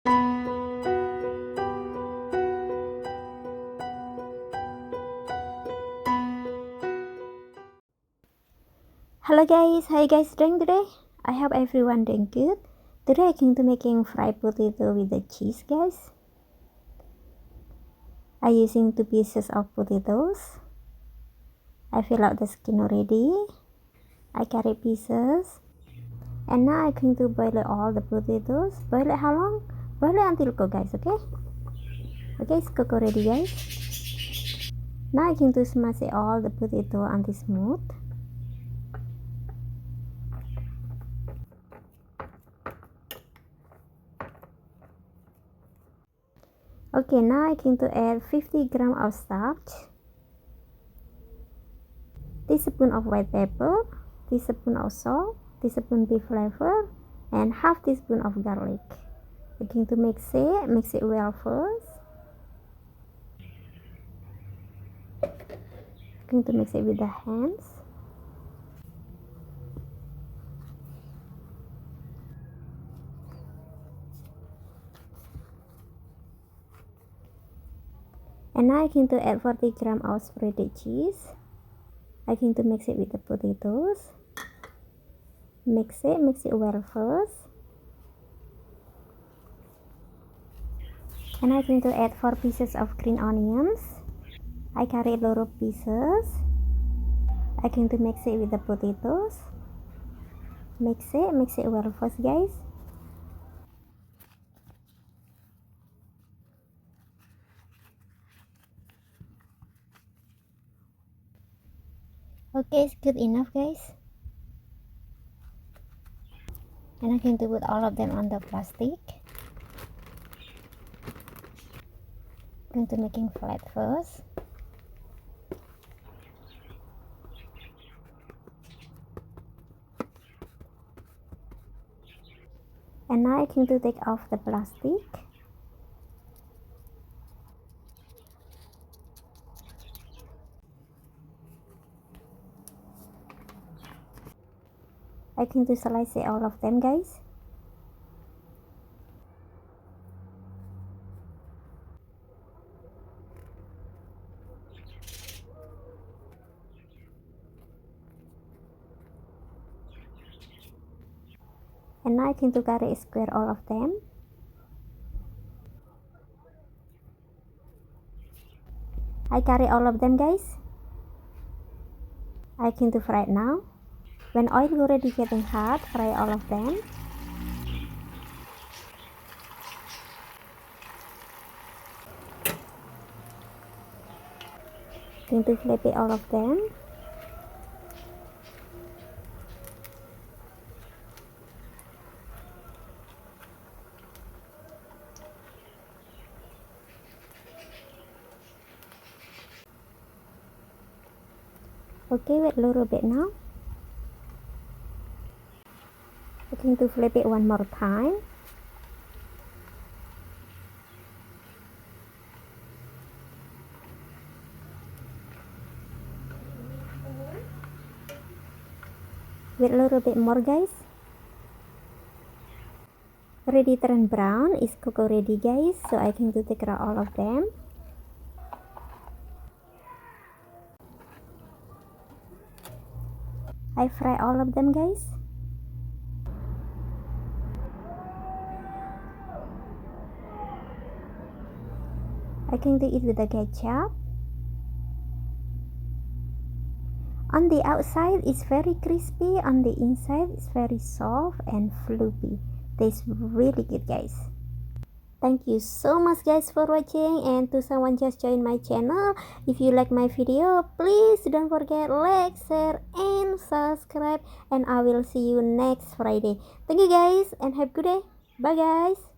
Hello guys, how you guys doing today? I hope everyone doing good. Today I'm going to making fried potato with the cheese, guys. I'm using 2 pieces of potatoes. I fill out the skin already. I carry pieces. And now I'm going to boil all the potatoes. Boil it how long? Boil it until cook, guys, okay? Okay, it's cooked already, guys. Now I'm going to smash it all the potato until smooth. Okay, now I'm going to add 50 grams of starch, teaspoon of white pepper, teaspoon of salt, teaspoon beef flavor, and half teaspoon of garlic. I'm going to mix it well first. I'm going to mix it with the hands. And now I'm going to add 40 grams of shredded cheese. I'm going to mix it with the potatoes. Mix it well first. And I'm going to add 4 pieces of green onions. I carry a lot of pieces. I'm going to mix it with the potatoes. Mix it well first, guys. Okay, it's good enough, guys. And I'm going to put all of them on the plastic. I'm going to making flat first. And now I'm going to take off the plastic. I'm going to slice it all of them, guys. And now I'm going to cut it square all of them. I carry all of them, guys. I'm going to fry it now. When oil already getting hot, fry all of them. Going to flip it all of them. Okay, wait a little bit now. I'm going to flip it one more time. Wait a little bit more, guys. Already turn brown. It's cooked already, guys. So I'm going to take out all of them. I fry all of them, guys. I'm going to eat with the ketchup. On the outside it's very crispy, on the inside it's very soft and fluffy. Tastes really good, guys. Thank you so much, guys, for watching. And to someone just joined my channel, if you like my video, please don't forget like, share, and subscribe. And I will see you next Friday. Thank you, guys, and have a good day. Bye, guys.